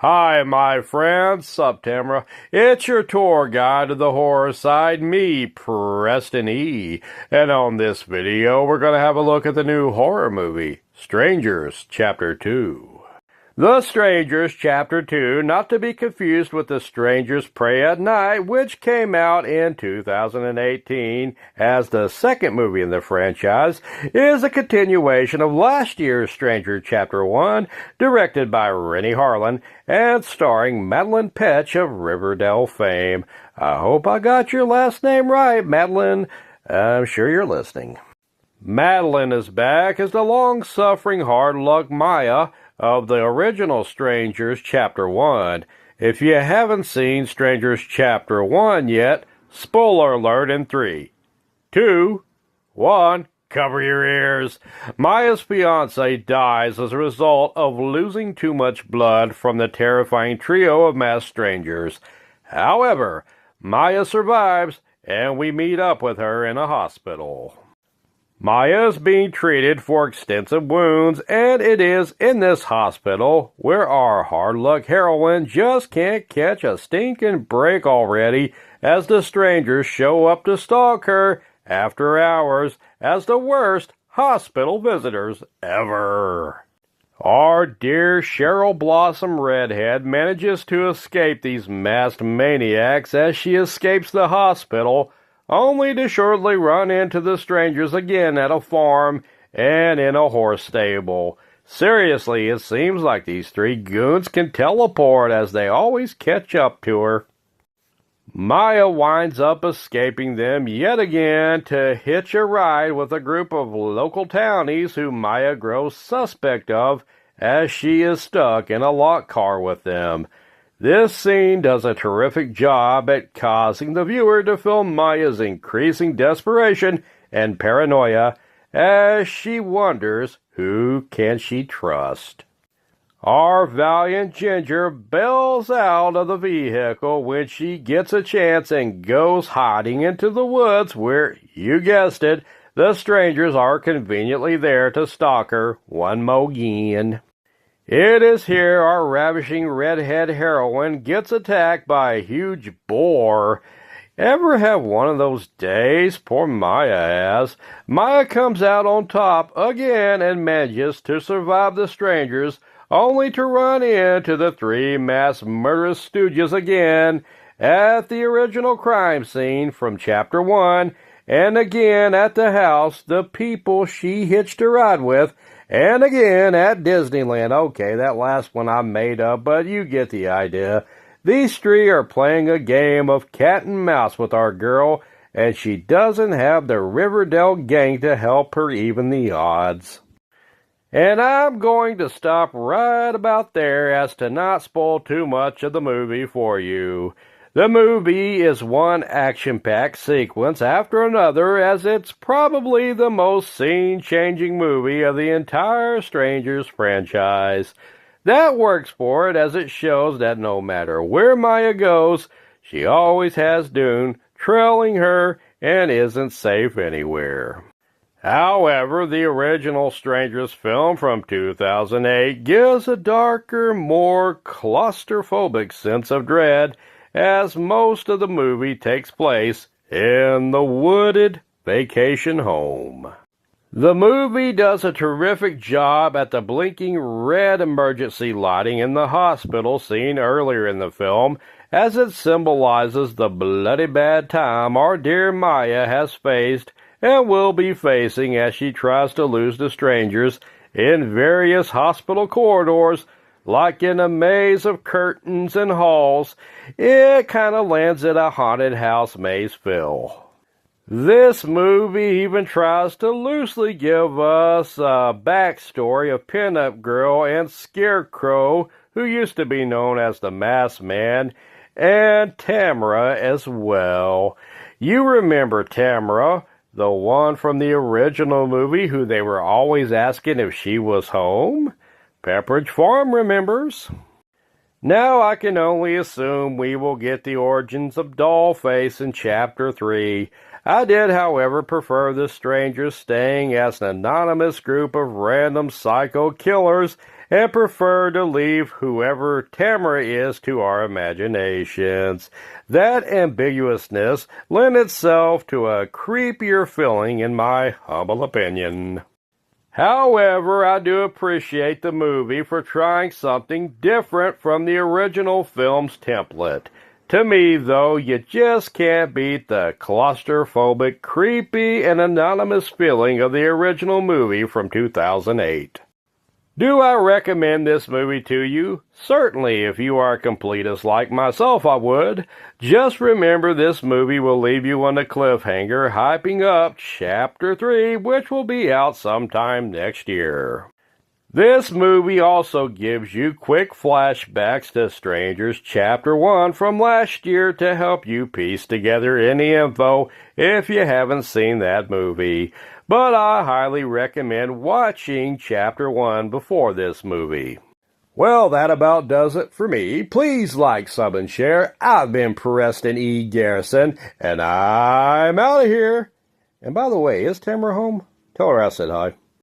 Hi, my friends. Sup, Tamara? It's your tour guide to the horror side, me, Preston E. And on this video, we're going to have a look at the new horror movie, Strangers, Chapter 2. The Strangers, Chapter 2, not to be confused with The Strangers Prey at Night, which came out in 2018 as the second movie in the franchise, is a continuation of last year's Stranger Chapter 1, directed by Renny Harlin and starring Madelaine Petsch of Riverdale fame. I hope I got your last name right, Madelaine. I'm sure you're listening. Madelaine is back as the long-suffering hard-luck Maya of the original Strangers Chapter 1. If you haven't seen Strangers Chapter 1 yet, spoiler alert in 3, 2, 1, cover your ears. Maya's fiancé dies as a result of losing too much blood from the terrifying trio of masked strangers. However, Maya survives, and we meet up with her in a hospital. Maya is being treated for extensive wounds, and it is in this hospital where our hard-luck heroine just can't catch a stinking break already as the strangers show up to stalk her after hours as the worst hospital visitors ever. Our dear Cheryl Blossom Redhead manages to escape these masked maniacs as she escapes the hospital, only to shortly run into the strangers again at a farm and in a horse stable. Seriously, it seems like these three goons can teleport as they always catch up to her. Maya winds up escaping them yet again to hitch a ride with a group of local townies who Maya grows suspect of as she is stuck in a locked car with them. This scene does a terrific job at causing the viewer to feel Maya's increasing desperation and paranoia as she wonders who can she trust. Our valiant Ginger bails out of the vehicle when she gets a chance and goes hiding into the woods where, you guessed it, the strangers are conveniently there to stalk her one more again. It is here our ravishing redhead heroine gets attacked by a huge boar. Ever have one of those days? Poor Maya has. Maya comes out on top again and manages to survive the strangers, only to run into the three masked murderous stooges again at the original crime scene from Chapter 1, and again at the house the people she hitched a ride with, and again at Disneyland. Okay, that last one I made up, but you get the idea. These three are playing a game of cat and mouse with our girl, and she doesn't have the Riverdale gang to help her even the odds. And I'm going to stop right about there as to not spoil too much of the movie for you. The movie is one action-packed sequence after another, as it's probably the most scene-changing movie of the entire Strangers franchise. That works for it, as it shows that no matter where Maya goes, she always has Dune trailing her and isn't safe anywhere. However, the original Strangers film from 2008 gives a darker, more claustrophobic sense of dread, as most of the movie takes place in the wooded vacation home. The movie does a terrific job at the blinking red emergency lighting in the hospital scene earlier in the film, as it symbolizes the bloody bad time our dear Maya has faced and will be facing as she tries to lose the strangers in various hospital corridors. Like in a maze of curtains and halls, it kind of lands at a haunted house maze feel. This movie even tries to loosely give us a backstory of Pinup Girl and Scarecrow, who used to be known as the Masked Man, and Tamara as well. You remember Tamara, the one from the original movie who they were always asking if she was home? Pepperidge Farm remembers. Now I can only assume we will get the origins of Dollface in Chapter 3. I did, however, prefer the strangers staying as an anonymous group of random psycho killers and prefer to leave whoever Tamara is to our imaginations. That ambiguousness lends itself to a creepier feeling in my humble opinion. However, I do appreciate the movie for trying something different from the original film's template. To me, though, you just can't beat the claustrophobic, creepy, and anonymous feeling of the original movie from 2008. Do I recommend this movie to you? Certainly, if you are a completist like myself, I would. Just remember this movie will leave you on a cliffhanger, hyping up Chapter 3, which will be out sometime next year. This movie also gives you quick flashbacks to Strangers Chapter 1 from last year to help you piece together any info if you haven't seen that movie. But I highly recommend watching Chapter 1 before this movie. Well, that about does it for me. Please like, sub, and share. I've been Preston E. Garrison, and I'm out of here. And by the way, is Tamara home? Tell her I said hi.